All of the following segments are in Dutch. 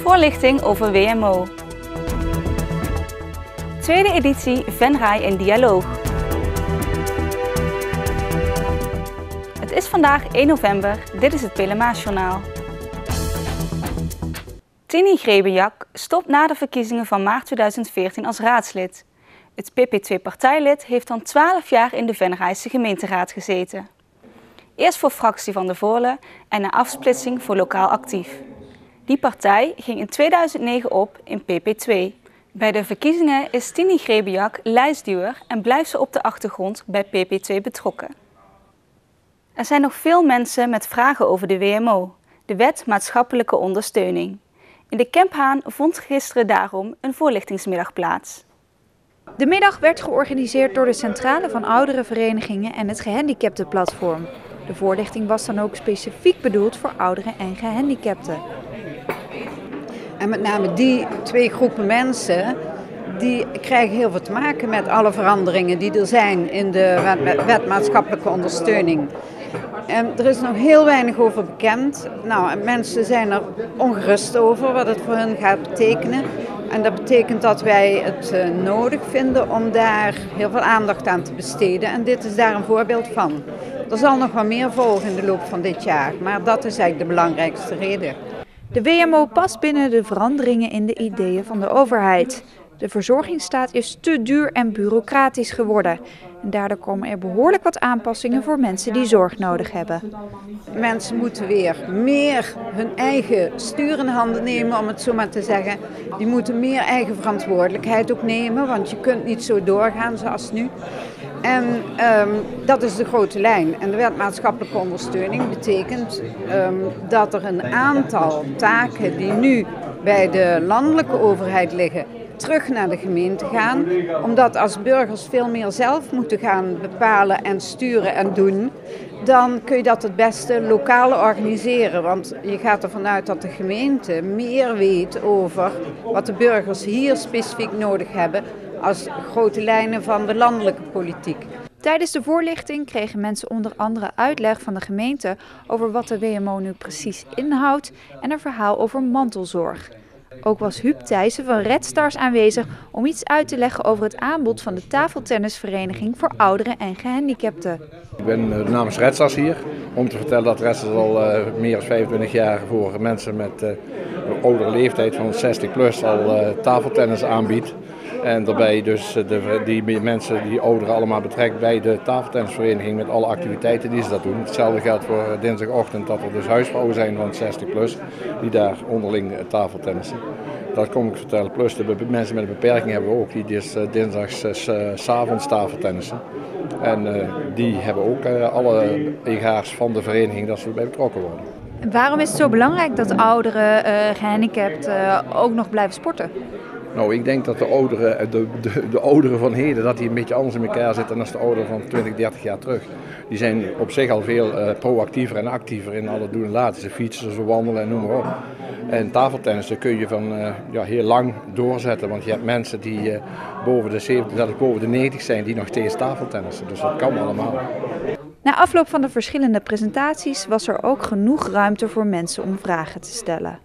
Voorlichting over WMO. Tweede editie Venray in Dialoog. Het is vandaag 1 november, dit is het Pelemaasjournaal. Tini Grebenjak stopt na de verkiezingen van maart 2014 als raadslid. Het PP2-partijlid heeft dan 12 jaar in de Venrayse gemeenteraad gezeten. Eerst voor fractie van de Voorle en na afsplitsing voor lokaal actief. Die partij ging in 2009 op in PP2. Bij de verkiezingen is Tini Grebenjak lijstduwer en blijft ze op de achtergrond bij PP2 betrokken. Er zijn nog veel mensen met vragen over de WMO, de Wet Maatschappelijke Ondersteuning. In de Kemphaan vond gisteren daarom een voorlichtingsmiddag plaats. De middag werd georganiseerd door de Centrale van Ouderenverenigingen en het Gehandicaptenplatform. De voorlichting was dan ook specifiek bedoeld voor ouderen en gehandicapten. En met name die twee groepen mensen, die krijgen heel veel te maken met alle veranderingen die er zijn in de Wet Maatschappelijke Ondersteuning. En er is nog heel weinig over bekend. Mensen zijn er ongerust over wat het voor hen gaat betekenen. En dat betekent dat wij het nodig vinden om daar heel veel aandacht aan te besteden. En dit is daar een voorbeeld van. Er zal nog wat meer volgen in de loop van dit jaar, maar dat is eigenlijk de belangrijkste reden. De WMO past binnen de veranderingen in de ideeën van de overheid. De verzorgingsstaat is te duur en bureaucratisch geworden. En daardoor komen er behoorlijk wat aanpassingen voor mensen die zorg nodig hebben. Mensen moeten weer meer hun eigen stuur in handen nemen, om het zo maar te zeggen. Die moeten meer eigen verantwoordelijkheid ook nemen, want je kunt niet zo doorgaan zoals nu. En dat is de grote lijn. En de Wet Maatschappelijke Ondersteuning betekent dat er een aantal taken die nu bij de landelijke overheid liggen, terug naar de gemeente gaan. Omdat als burgers veel meer zelf moeten gaan bepalen en sturen en doen, dan kun je dat het beste lokaal organiseren. Want je gaat ervan uit dat de gemeente meer weet over wat de burgers hier specifiek nodig hebben als grote lijnen van de landelijke politiek. Tijdens de voorlichting kregen mensen onder andere uitleg van de gemeente over wat de WMO nu precies inhoudt en een verhaal over mantelzorg. Ook was Huub Thijssen van Red Stars aanwezig om iets uit te leggen over het aanbod van de tafeltennisvereniging voor ouderen en gehandicapten. Ik ben namens Red Stars hier om te vertellen dat Red Stars al meer dan 25 jaar voor mensen met een oudere leeftijd van 60 plus al tafeltennis aanbiedt. En daarbij dus die mensen, die ouderen allemaal betrekt bij de tafeltennisvereniging met alle activiteiten die ze dat doen. Hetzelfde geldt voor dinsdagochtend dat er dus huisvrouwen zijn van 60 plus die daar onderling tafeltennissen. Dat kom ik vertellen. Plus de mensen met een beperking hebben we ook die dus dinsdags 's avonds tafeltennissen. En die hebben ook alle egaars van de vereniging dat ze erbij betrokken worden. En waarom is het zo belangrijk dat ouderen, gehandicapten ook nog blijven sporten? Nou, ik denk dat de ouderen van heden dat die een beetje anders in elkaar zitten dan de ouderen van 20, 30 jaar terug. Die zijn op zich al veel proactiever en actiever in alle doen en laten. Ze fietsen, ze wandelen en noem maar op. En tafeltennissen kun je van heel lang doorzetten, want je hebt mensen die boven de 70, zelfs boven de 90 zijn, die nog steeds tafeltennissen. Dus dat kan allemaal. Na afloop van de verschillende presentaties was er ook genoeg ruimte voor mensen om vragen te stellen.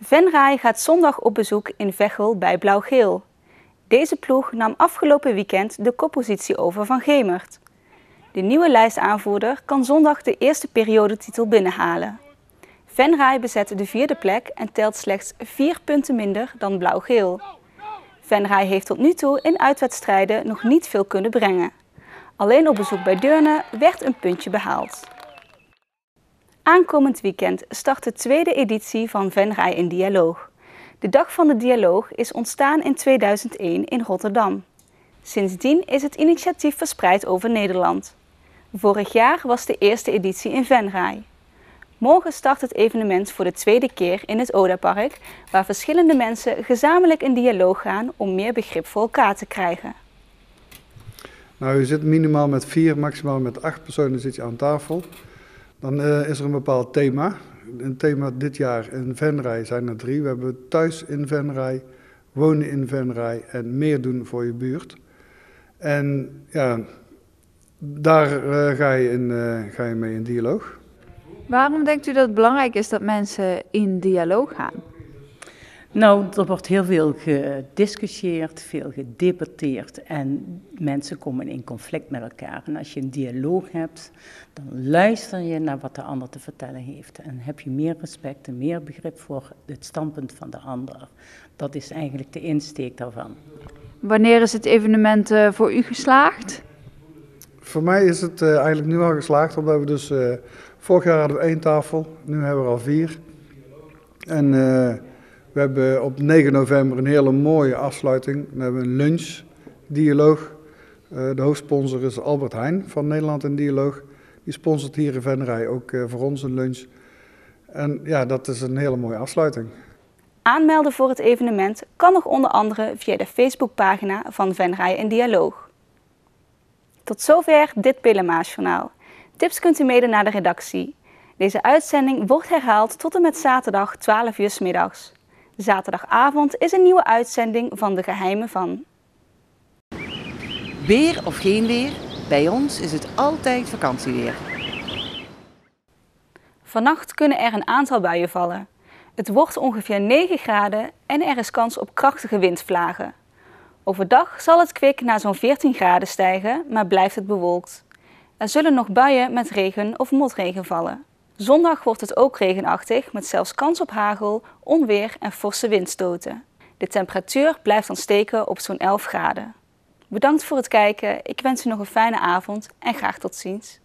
Venray gaat zondag op bezoek in Veghel bij Blauw-Geel. Deze ploeg nam afgelopen weekend de koppositie over van Gemert. De nieuwe lijstaanvoerder kan zondag de eerste periodetitel binnenhalen. Venray bezet de 4e plek en telt slechts 4 punten minder dan Blauw-Geel. Venray heeft tot nu toe in uitwedstrijden nog niet veel kunnen brengen. Alleen op bezoek bij Deurne werd een puntje behaald. Aankomend weekend start de tweede editie van Venray in Dialoog. De Dag van de Dialoog is ontstaan in 2001 in Rotterdam. Sindsdien is het initiatief verspreid over Nederland. Vorig jaar was de eerste editie in Venray. Morgen start het evenement voor de tweede keer in het Odapark, waar verschillende mensen gezamenlijk in dialoog gaan om meer begrip voor elkaar te krijgen. Nou, je zit minimaal met 4, maximaal met 8 personen zit je aan tafel. Dan is er een bepaald thema. Een thema dit jaar in Venray zijn er 3. We hebben thuis in Venray, wonen in Venray en meer doen voor je buurt. En ja, daar ga je mee in dialoog. Waarom denkt u dat het belangrijk is dat mensen in dialoog gaan? Nou, er wordt heel veel gediscussieerd, veel gedebatteerd en mensen komen in conflict met elkaar. En als je een dialoog hebt, dan luister je naar wat de ander te vertellen heeft. En heb je meer respect en meer begrip voor het standpunt van de ander. Dat is eigenlijk de insteek daarvan. Wanneer is het evenement voor u geslaagd? Voor mij is het eigenlijk nu al geslaagd, omdat we dus vorig jaar hadden we 1 tafel, nu hebben we er al 4. En we hebben op 9 november een hele mooie afsluiting. Dan hebben we een lunchdialoog. De hoofdsponsor is Albert Heijn van Nederland in Dialoog. Die sponsort hier in Venray ook voor ons een lunch. En ja, dat is een hele mooie afsluiting. Aanmelden voor het evenement kan nog onder andere via de Facebookpagina van Venray in Dialoog. Tot zover dit Pillenmaasjournaal. Tips kunt u mede naar de redactie. Deze uitzending wordt herhaald tot en met zaterdag 12 uur 's middags. Zaterdagavond is een nieuwe uitzending van De Geheimen van. Weer of geen weer, bij ons is het altijd vakantieweer. Vannacht kunnen er een aantal buien vallen. Het wordt ongeveer 9 graden en er is kans op krachtige windvlagen. Overdag zal het kwik naar zo'n 14 graden stijgen, maar blijft het bewolkt. Er zullen nog buien met regen of motregen vallen. Zondag wordt het ook regenachtig met zelfs kans op hagel, onweer en forse windstoten. De temperatuur blijft dan steken op zo'n 11 graden. Bedankt voor het kijken, ik wens u nog een fijne avond en graag tot ziens.